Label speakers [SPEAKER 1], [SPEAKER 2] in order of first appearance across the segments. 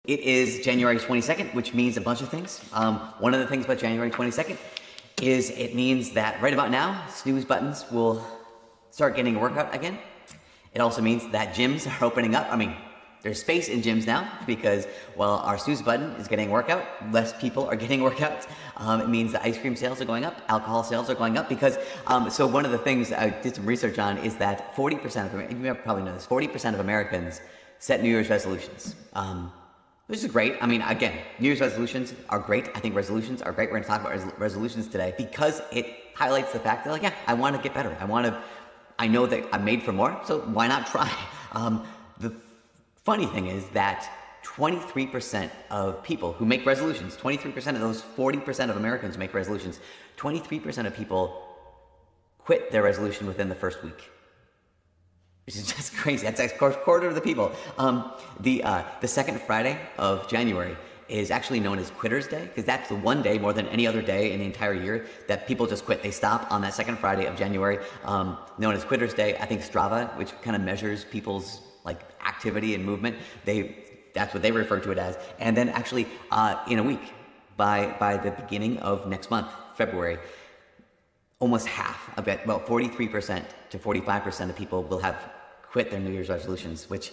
[SPEAKER 1] It is January 22nd, which means a bunch of things. One of the things about January 22nd is it means that right about now, snooze buttons will start getting a workout again. It also means that gyms are opening up. I mean, there's space in gyms now because, well, our snooze button is getting a workout. Less people are getting workouts. It means that ice cream sales are going up, alcohol sales are going up because, so one of the things I did some research on is that 40% of, you probably know this, 40% of Americans set New Year's resolutions. Which is great. I mean, again, New Year's resolutions are great. I think resolutions are great. We're going to talk about resolutions today because it highlights the fact that, like, yeah, I want to get better. I know that I'm made for more, so why not try? The funny thing is that 23% of people who make resolutions, 23% of those 40% of Americans who make resolutions, 23% of people quit their resolution within the first week. Which is just crazy. That's a quarter of the people. The second Friday of January is actually known as Quitter's Day because that's the one day more than any other day in the entire year that people just quit. They stop on that second Friday of January, known as Quitter's Day. I think Strava, which kind of measures people's like activity and movement, that's what they refer to it as. And then actually in a week, by the beginning of next month, February, almost half, about 43% to 45% of people will have quit their New Year's resolutions, which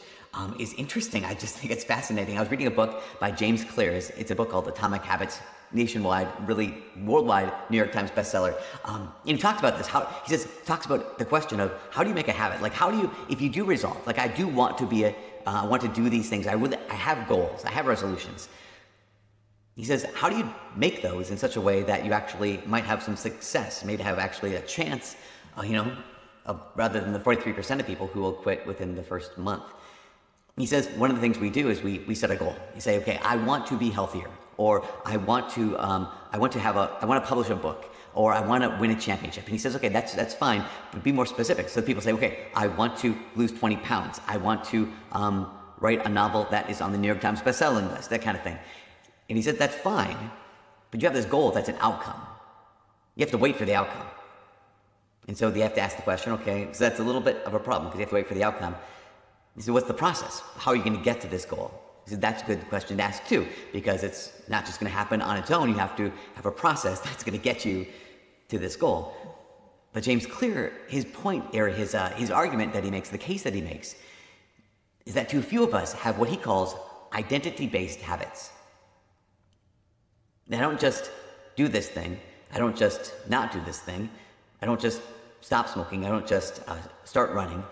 [SPEAKER 1] is interesting. I just think it's fascinating. I was reading a book by James Clear. It's a book called Atomic Habits, nationwide, really worldwide New York Times bestseller. And he talks about this. Talks about the question of how do you make a habit? Like, how do you, if you do resolve, like I do want to be I want to do these things. I have goals. I have resolutions. He says, how do you make those in such a way that you actually might have some success, may have actually a chance, rather than the 43% of people who will quit within the first month. He says one of the things we do is we set a goal. You say, okay, I want to be healthier, or I want to publish a book, or I want to win a championship. And he says, okay, that's fine, but be more specific. So people say, okay, I want to lose 20 pounds. I want to write a novel that is on the New York Times bestselling list, that kind of thing. And he said, that's fine, but you have this goal that's an outcome. You have to wait for the outcome. And so you have to ask the question, okay, so that's a little bit of a problem because you have to wait for the outcome. He said, what's the process? How are you going to get to this goal? He said, that's a good question to ask too, because it's not just going to happen on its own. You have to have a process that's going to get you to this goal. But James Clear, his point, or his argument that he makes, the case that he makes, is that too few of us have what he calls identity-based habits. I don't just do this thing. I don't just not do this thing. I don't just stop smoking. I don't just start running.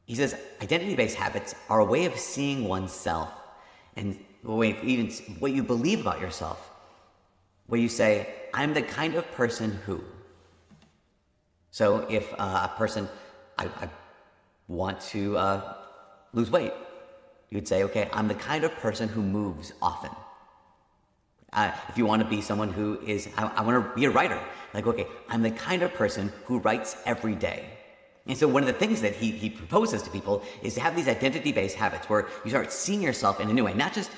[SPEAKER 1] He says identity-based habits are a way of seeing oneself and a way of even what you believe about yourself, where you say, I'm the kind of person who. So if a person, I want to lose weight, you would say, okay, I'm the kind of person who moves often. If you want to be someone who is, I want to be a writer. Like, okay, I'm the kind of person who writes every day. And so one of the things that he proposes to people is to have these identity-based habits where you start seeing yourself in a new way, not just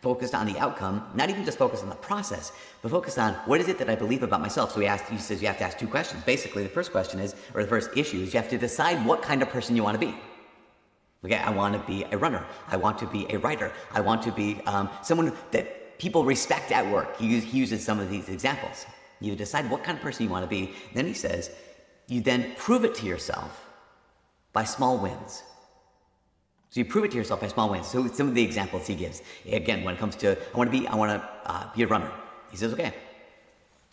[SPEAKER 1] focused on the outcome, not even just focused on the process, but focused on what is it that I believe about myself. So he says you have to ask two questions. Basically, the first question is, or the first issue is you have to decide what kind of person you want to be. Okay, I want to be a runner. I want to be a writer. I want to be someone that people respect at work. He uses some of these examples. You decide what kind of person you want to be. Then he says, you then prove it to yourself by small wins. So you prove it to yourself by small wins. So some of the examples he gives, again, when it comes to, I want to be a runner. He says, okay,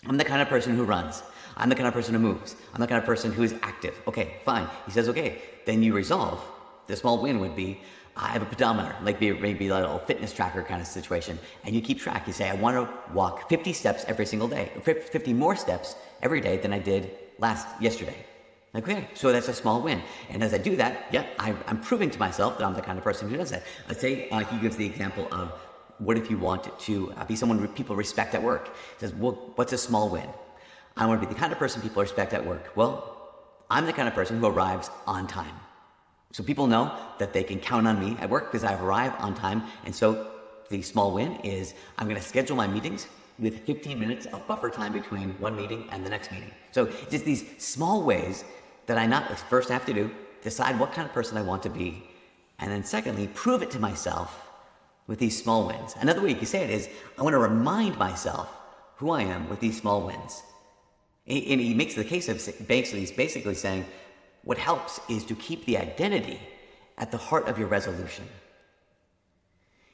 [SPEAKER 1] I'm the kind of person who runs. I'm the kind of person who moves. I'm the kind of person who is active. Okay, fine. He says, okay, then you resolve. The small win would be, I have a pedometer, like maybe a little fitness tracker kind of situation, and you keep track. You say, I want to walk 50 steps every single day, 50 more steps every day than I did yesterday. Okay, so that's a small win. And as I do that, I'm proving to myself that I'm the kind of person who does that. Let's say he gives the example of what if you want to be someone people respect at work. He says, well, what's a small win? I want to be the kind of person people respect at work. Well, I'm the kind of person who arrives on time. So people know that they can count on me at work because I've arrived on time. And so the small win is I'm going to schedule my meetings with 15 minutes of buffer time between one meeting and the next meeting. So just these small ways that I first have to do, decide what kind of person I want to be, and then secondly, prove it to myself with these small wins. Another way you could say it is, I want to remind myself who I am with these small wins. And he makes the case of basically saying, what helps is to keep the identity at the heart of your resolution.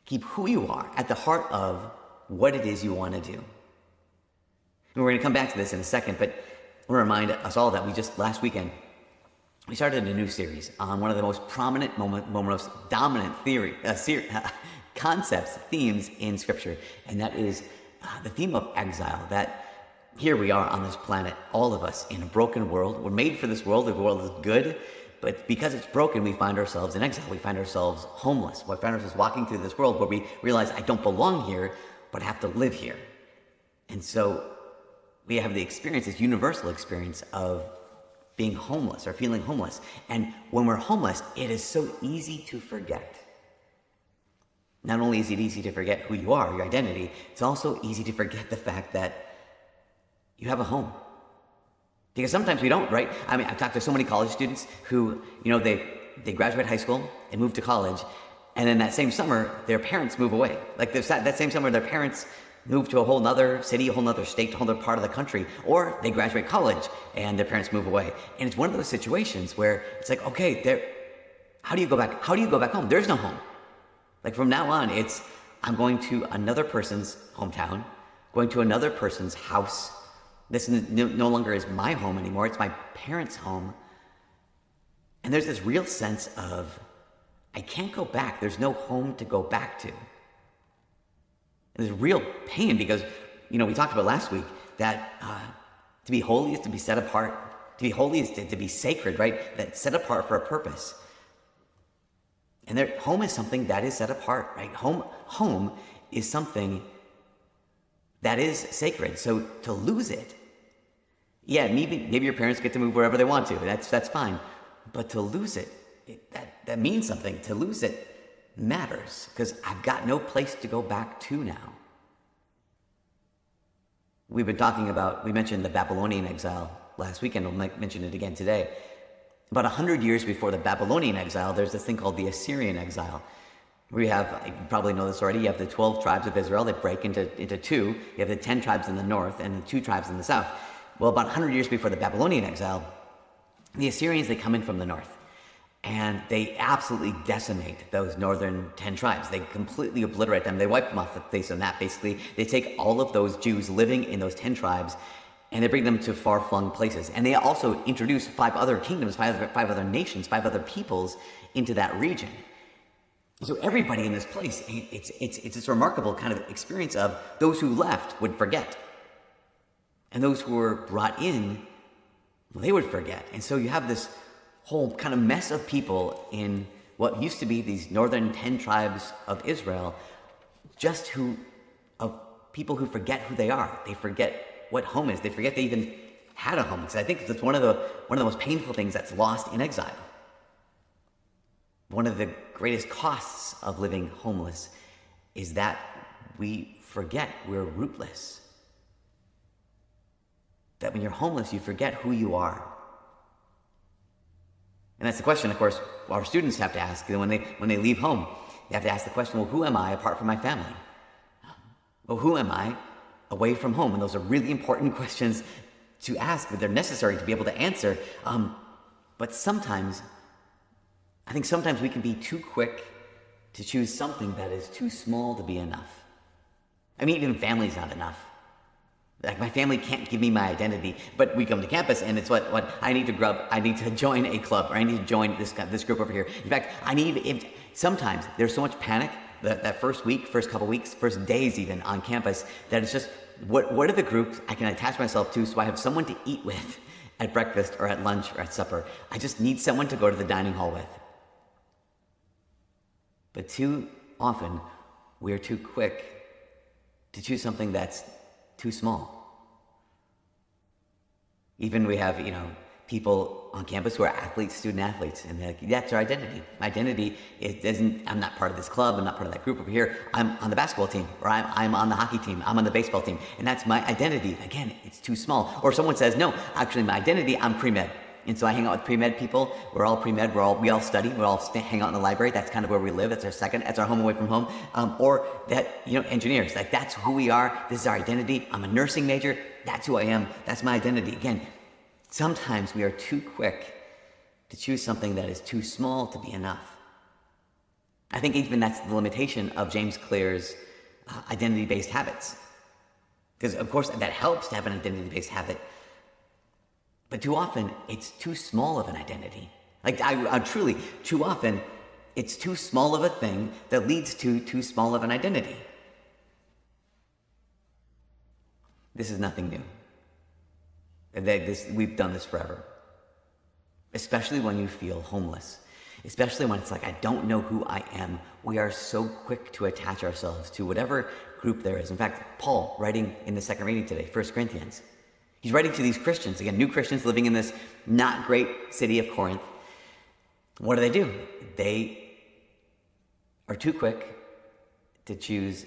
[SPEAKER 1] Keep who you are at the heart of what it is you want to do. And we're going to come back to this in a second, but I want to remind us all that we just last weekend, we started a new series on one of the most prominent, most dominant concepts, themes in Scripture, and that is the theme of exile. That here we are on this planet, all of us in a broken world. We're made for this world. The world is good, but because it's broken, we find ourselves in exile. We find ourselves homeless. We find ourselves walking through this world where we realize I don't belong here, but I have to live here. And so we have the experience, this universal experience of being homeless or feeling homeless. And when we're homeless, it is so easy to forget. Not only is it easy to forget who you are, your identity, it's also easy to forget the fact that you have a home. Because sometimes we don't, right? I mean, I've talked to so many college students who, they graduate high school and move to college, and then that same summer, their parents move away. Like that same summer, their parents move to a whole nother city, a whole nother state, a whole other part of the country, or they graduate college and their parents move away. And it's one of those situations where it's like, okay, how do you go back? How do you go back home? There's no home. Like from now on, I'm going to another person's hometown, going to another person's house. This no longer is my home anymore. It's my parents' home. And there's this real sense of, I can't go back. There's no home to go back to. There's real pain because, we talked about last week that to be holy is to be set apart. To be holy is to be sacred, right? That's set apart for a purpose. And home is something that is set apart, right? Home is something that is sacred. So to lose it, yeah, maybe your parents get to move wherever they want to. That's fine. But to lose it, that means something. To lose it matters because I've got no place to go back to now. We've been talking about, we mentioned the Babylonian exile last weekend. We'll mention it again today. About 100 years before the Babylonian exile, there's this thing called the Assyrian exile. You probably know this already, you have the 12 tribes of Israel that break into two. You have the 10 tribes in the north and the 2 tribes in the south. Well, about 100 years before the Babylonian exile, the Assyrians, they come in from the north. And they absolutely decimate those northern 10 tribes. They completely obliterate them. They wipe them off the face of the map, basically. They take all of those Jews living in those 10 tribes and they bring them to far-flung places. And they also introduce 5 other kingdoms, 5 other nations, 5 other peoples into that region. So everybody in this place, it's this remarkable kind of experience of those who left would forget. And those who were brought in, well, they would forget. And so you have this whole kind of mess of people in what used to be these northern 10 tribes of Israel, of people who forget who they are. They forget what home is. They forget they even had a home. Because I think that's one of the most painful things that's lost in exile. One of the greatest costs of living homeless is that we forget we're rootless. That when you're homeless, you forget who you are. And that's the question, of course, our students have to ask when they leave home. They have to ask the question, well, who am I apart from my family? Well, who am I away from home? And those are really important questions to ask, but they're necessary to be able to answer. But sometimes we can be too quick to choose something that is too small to be enough. I mean, even family's not enough. Like my family can't give me my identity, but we come to campus and it's what I need to join a club, or I need to join this group over here. In fact, sometimes there's so much panic that first week, first couple weeks, first days even on campus, that it's just, what are the groups I can attach myself to so I have someone to eat with at breakfast or at lunch or at supper. I just need someone to go to the dining hall with. But too often, we're too quick to choose something that's too small. Even we have, people on campus who are student athletes, and that's their identity. My identity I'm not part of this club, I'm not part of that group over here. I'm on the basketball team, or I'm on the hockey team, I'm on the baseball team, and that's my identity. Again, it's too small. Or someone says, no, actually my identity, I'm pre-med. And so I hang out with pre-med people. We're all pre-med. We all study. We all hang out in the library. That's kind of where we live. That's our home away from home. Or that, engineers. Like, that's who we are. This is our identity. I'm a nursing major. That's who I am. That's my identity. Again, sometimes we are too quick to choose something that is too small to be enough. I think even that's the limitation of James Clear's identity-based habits. Because, of course, that helps to have an identity-based habit. But too often, it's too small of an identity. Like, I truly, too often, it's too small of a thing that leads to too small of an identity. This is nothing new. We've done this forever. Especially when you feel homeless. Especially when it's like, I don't know who I am. We are so quick to attach ourselves to whatever group there is. In fact, Paul, writing in the second reading today, 1 Corinthians, he's writing to these Christians, again, new Christians living in this not great city of Corinth. What do? They are too quick to choose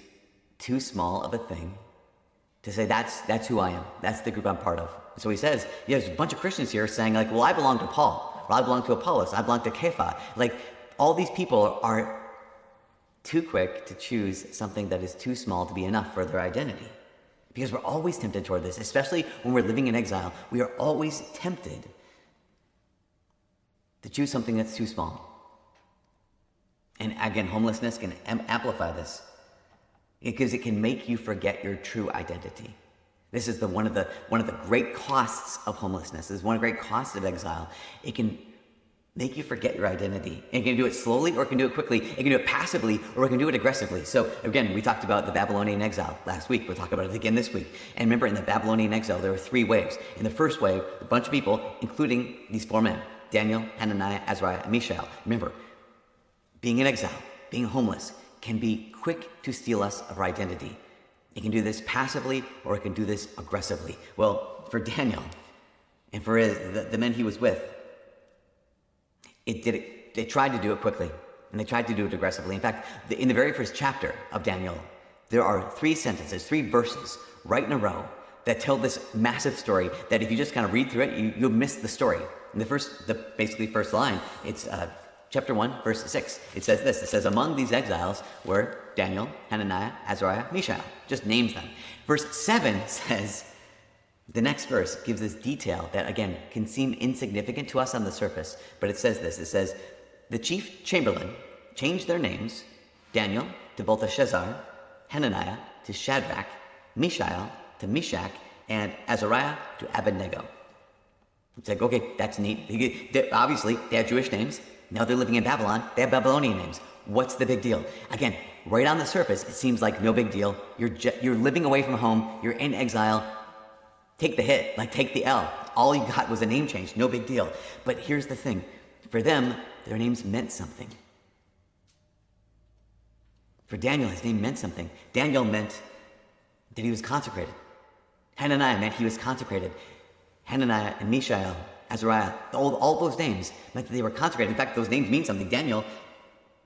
[SPEAKER 1] too small of a thing to say, that's who I am. That's the group I'm part of. So he says, there's a bunch of Christians here saying, like, well, I belong to Paul, or I belong to Apollos, I belong to Kepha. Like, all these people are too quick to choose something that is too small to be enough for their identity. Because we're always tempted toward this, especially when we're living in exile. We are always tempted to choose something that's too small. And again, homelessness can amplify this, because it can make you forget your true identity. This is one of the great costs of homelessness. This is one of the great costs of exile. It can make you forget your identity. And it can do it slowly, or it can do it quickly. It can do it passively, or it can do it aggressively. So again, we talked about the Babylonian exile last week. We'll talk about it again this week. And remember, in the Babylonian exile, there were 3 waves. In the first wave, a bunch of people, including these 4 men, Daniel, Hananiah, Azariah, and Mishael. Remember, being in exile, being homeless, can be quick to steal us of our identity. It can do this passively, or it can do this aggressively. Well, for Daniel and for the men he was with, they tried to do it quickly, and they tried to do it aggressively. In fact, in the very first chapter of Daniel, there are 3 sentences, 3 verses right in a row that tell this massive story that if you just kind of read through it, you'll miss the story. In the first line, it's chapter 1, verse 6. It says this. It says, among these exiles were Daniel, Hananiah, Azariah, Mishael. Just names them. Verse 7 says, the next verse gives this detail that, again, can seem insignificant to us on the surface. But it says this. It says, the chief chamberlain changed their names, Daniel to Belteshazzar, Hananiah to Shadrach, Mishael to Meshach, and Azariah to Abednego. It's like, okay, that's neat. Obviously, they have Jewish names. Now they're living in Babylon. They have Babylonian names. What's the big deal? Again, right on the surface, it seems like no big deal. You're living away from home. You're in exile. Take the hit, like take the L. All you got was a name change. No big deal. But here's the thing. For them, their names meant something. For Daniel, his name meant something. Daniel meant that he was consecrated. Hananiah meant he was consecrated. Hananiah and Mishael, Azariah, all those names meant that they were consecrated. In fact, those names mean something. Daniel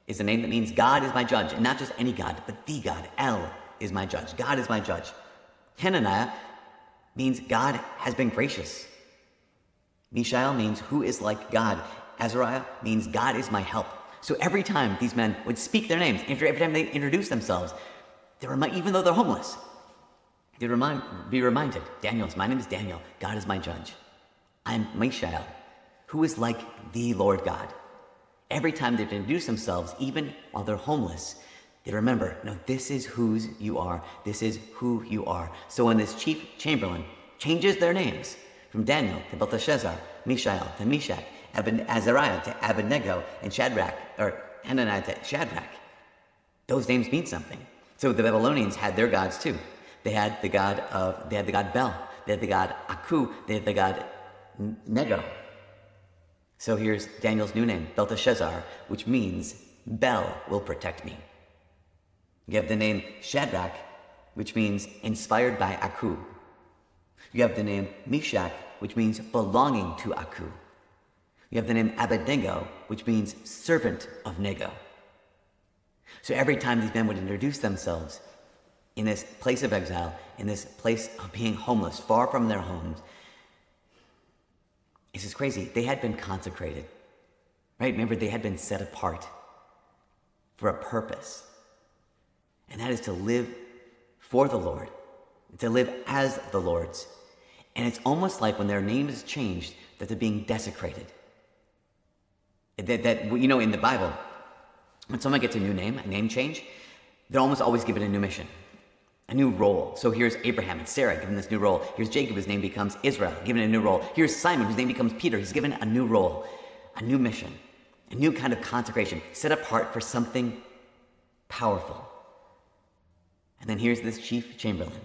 [SPEAKER 1] is a name that means God is my judge, and not just any God, but the God. El is my judge. God is my judge. Hananiah means God has been gracious. Mishael means who is like God. Azariah means God is my help. So every time these men would speak their names, every time they introduce themselves, even though they're homeless, they'd be reminded, my name is Daniel. God is my judge. I'm Mishael, who is like the Lord God. Every time they introduce themselves, even while they're homeless, they remember, no, this is whose you are. This is who you are. So when this chief chamberlain changes their names from Daniel to Belteshazzar, Mishael to Meshach, Azariah to Abednego, and Hananiah to Shadrach, those names mean something. So the Babylonians had their gods too. They had the god Bel. They had the god Aku. They had the god Nego. So here's Daniel's new name, Belteshazzar, which means Bel will protect me. You have the name Shadrach, which means inspired by Aku. You have the name Meshach, which means belonging to Aku. You have the name Abednego, which means servant of Nego. So every time these men would introduce themselves in this place of exile, in this place of being homeless, far from their homes, This is crazy. They had been consecrated, right? Remember, they had been set apart for a purpose. And that is to live for the Lord, to live as the Lord's. And it's almost like when their name is changed, that they're being desecrated. That in the Bible, when someone gets a new name, a name change, they're almost always given a new mission, a new role. So here's Abraham and Sarah given this new role. Here's Jacob, his name becomes Israel, given a new role. Here's Simon, whose name becomes Peter. He's given a new role, a new mission, a new kind of consecration, set apart for something powerful. And then here's this chief chamberlain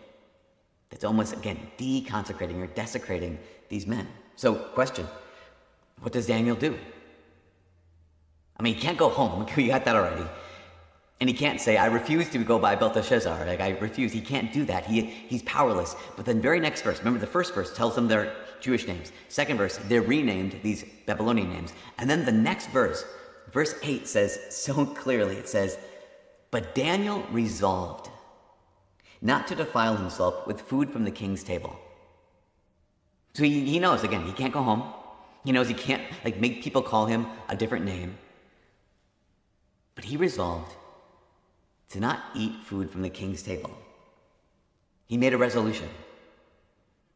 [SPEAKER 1] that's almost, again, deconsecrating or desecrating these men. So, question, what does Daniel do? I mean, he can't go home. We got that already. And he can't say, I refuse to go by Belteshazzar. Like, I refuse. He can't do that. He's powerless. But then very next verse, remember the first verse tells them their Jewish names. Second verse, they're renamed these Babylonian names. And then the next verse, verse 8 says so clearly, it says, but Daniel resolved not to defile himself with food from the king's table. So he knows, again, he can't go home. He knows he can't make people call him a different name. But he resolved to not eat food from the king's table. He made a resolution.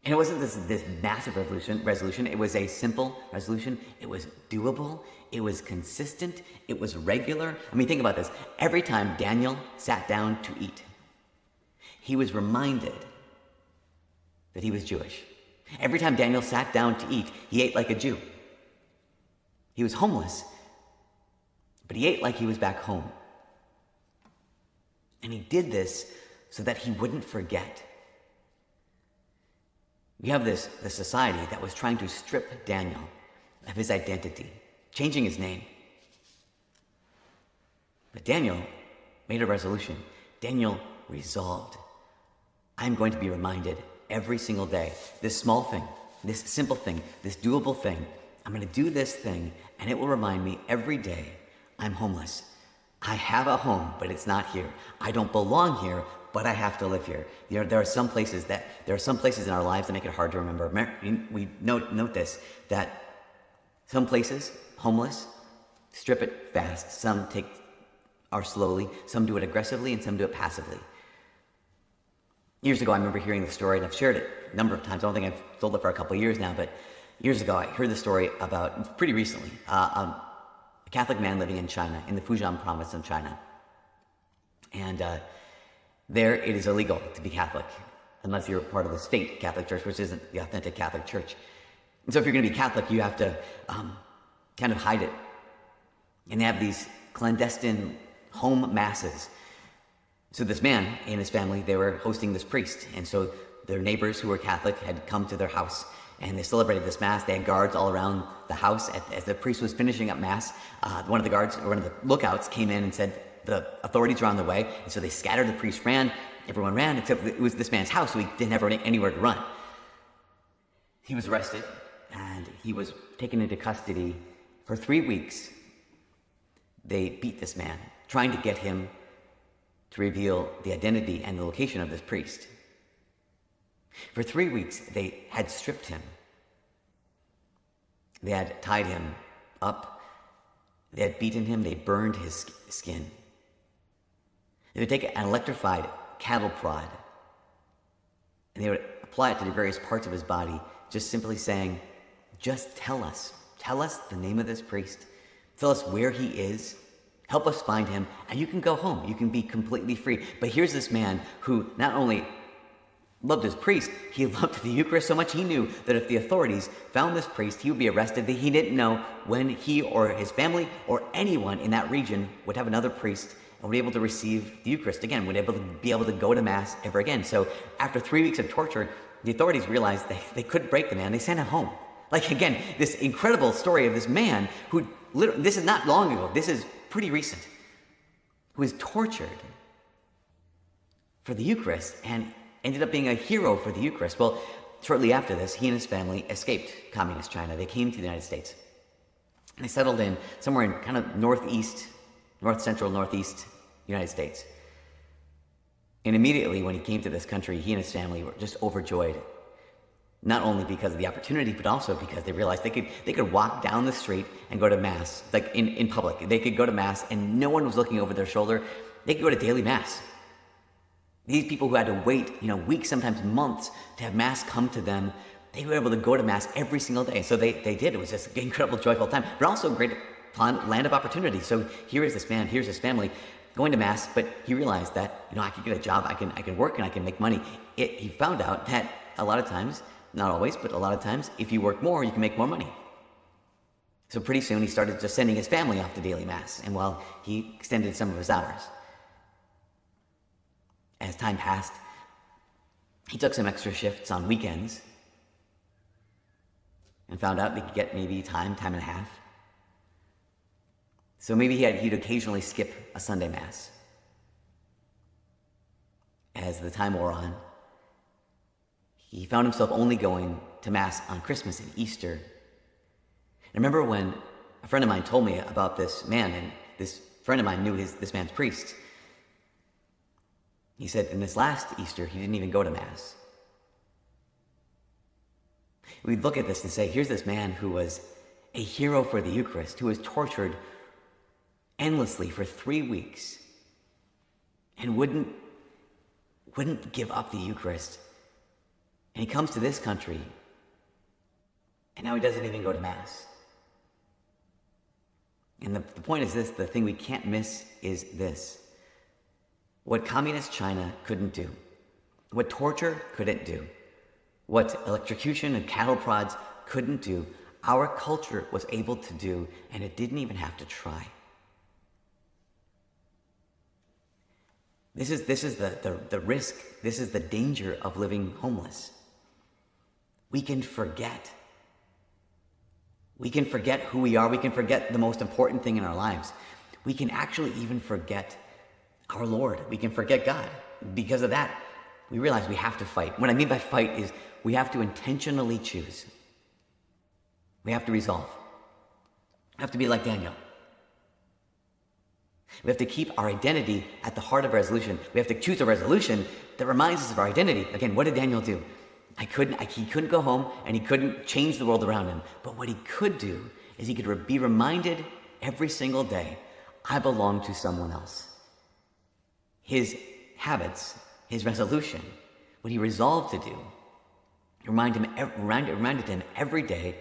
[SPEAKER 1] And it wasn't this massive resolution. It was a simple resolution. It was doable. It was consistent. It was regular. I mean, think about this. Every time Daniel sat down to eat, he was reminded that he was Jewish. Every time Daniel sat down to eat, he ate like a Jew. He was homeless, but he ate like he was back home. And he did this so that he wouldn't forget. We have this society that was trying to strip Daniel of his identity, changing his name. But Daniel made a resolution. Daniel resolved, I'm going to be reminded every single day, this small thing, this simple thing, this doable thing, I'm going to do this thing, and it will remind me every day I'm homeless. I have a home, but it's not here. I don't belong here, but I have to live here. There are some places in our lives that make it hard to remember. We note this, that some places, homeless, strip it fast. Some are slowly, some do it aggressively, and some do it passively. Years ago, I remember hearing the story, and I've shared it a number of times. I don't think I've told it for a couple of years now, but years ago, I heard the story about, pretty recently, a Catholic man living in China, in the Fujian province of China. And there it is illegal to be Catholic, unless you're part of the state Catholic Church, which isn't the authentic Catholic Church. And so if you're going to be Catholic, you have to kind of hide it. And they have these clandestine home masses. So this man and his family, they were hosting this priest. And so their neighbors who were Catholic had come to their house, and they celebrated this mass. They had guards all around the house. As the priest was finishing up mass, one of the lookouts came in and said, the authorities are on the way. And so they scattered. The priest ran. Everyone ran, except it was this man's house, so he didn't have anywhere to run. He was arrested, and he was taken into custody for 3 weeks. They beat this man, trying to get him to reveal the identity and the location of this priest. For 3 weeks, they had stripped him. They had tied him up. They had beaten him. They burned his skin. They would take an electrified cattle prod, and they would apply it to the various parts of his body, just simply saying, just tell us the name of this priest. Tell us where he is. Help us find him, and you can go home. You can be completely free. But here's this man who not only loved his priest, he loved the Eucharist so much he knew that if the authorities found this priest, he would be arrested. That he didn't know when he or his family or anyone in that region would have another priest and would be able to receive the Eucharist again, would be able to go to Mass ever again. So after 3 weeks of torture, the authorities realized they couldn't break the man. They sent him home. Like, again, this incredible story of this man who, literally, this is not long ago, this is pretty recent, who was tortured for the Eucharist and ended up being a hero for the Eucharist. Well, shortly after this, he and his family escaped communist China. They came to the United States. They settled in somewhere in kind of north central, northeast United States. And immediately when he came to this country, he and his family were just overjoyed. Not only because of the opportunity, but also because they realized they could walk down the street and go to mass, like in public. They could go to mass and no one was looking over their shoulder. They could go to daily mass. These people who had to wait, weeks, sometimes months to have mass come to them, they were able to go to mass every single day. So they did. It was just an incredible, joyful time, but also a great land of opportunity. So here is this man, here's his family going to mass, but he realized that, I could get a job, I can work and I can make money. He found out that a lot of times, not always, but a lot of times, if you work more, you can make more money. So pretty soon he started just sending his family off to daily mass, and while he extended some of his hours. As time passed, he took some extra shifts on weekends and found out he could get maybe time and a half. So maybe he'd occasionally skip a Sunday mass. As the time wore on, he found himself only going to mass on Christmas and Easter. I remember when a friend of mine told me about this man, and this friend of mine knew this man's priest. He said in this last Easter, he didn't even go to mass. We'd look at this and say, here's this man who was a hero for the Eucharist, who was tortured endlessly for 3 weeks and wouldn't give up the Eucharist. And he comes to this country, and now he doesn't even go to mass. And the point is this, the thing we can't miss is this. What communist China couldn't do, what torture couldn't do, what electrocution and cattle prods couldn't do, our culture was able to do, and it didn't even have to try. This is the risk, this is the danger of living homeless. We can forget. We can forget who we are. We can forget the most important thing in our lives. We can actually even forget our Lord. We can forget God. Because of that, we realize we have to fight. What I mean by fight is we have to intentionally choose. We have to resolve. We have to be like Daniel. We have to keep our identity at the heart of resolution. We have to choose a resolution that reminds us of our identity. Again, what did Daniel do? He couldn't go home and he couldn't change the world around him. But what he could do is he could be reminded every single day, I belong to someone else. His habits, his resolution, what he resolved to do, reminded him every day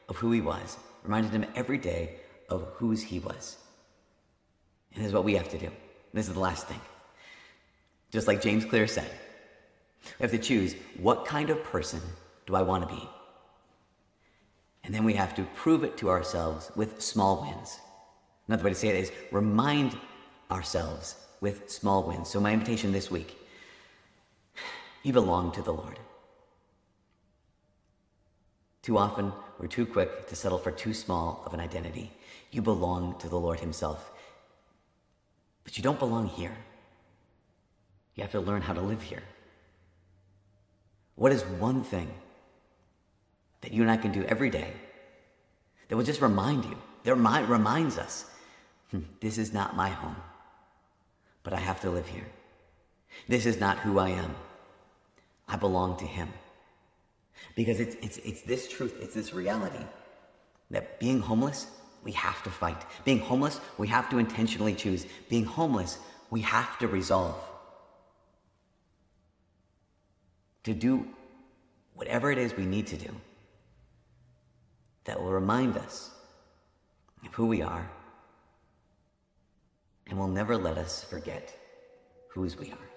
[SPEAKER 1] of who he was, reminded him every day of whose he was. And this is what we have to do. This is the last thing. Just like James Clear said, we have to choose, what kind of person do I want to be? And then we have to prove it to ourselves with small wins. Another way to say it is remind ourselves with small wins. So my invitation this week, you belong to the Lord. Too often, we're too quick to settle for too small of an identity. You belong to the Lord himself. But you don't belong here. You have to learn how to live here. What is one thing that you and I can do every day that will just remind you, that reminds us, this is not my home, but I have to live here. This is not who I am. I belong to him. Because it's this truth, it's this reality that being homeless, we have to fight. Being homeless, we have to intentionally choose. Being homeless, we have to resolve to do whatever it is we need to do that will remind us of who we are and will never let us forget whose we are.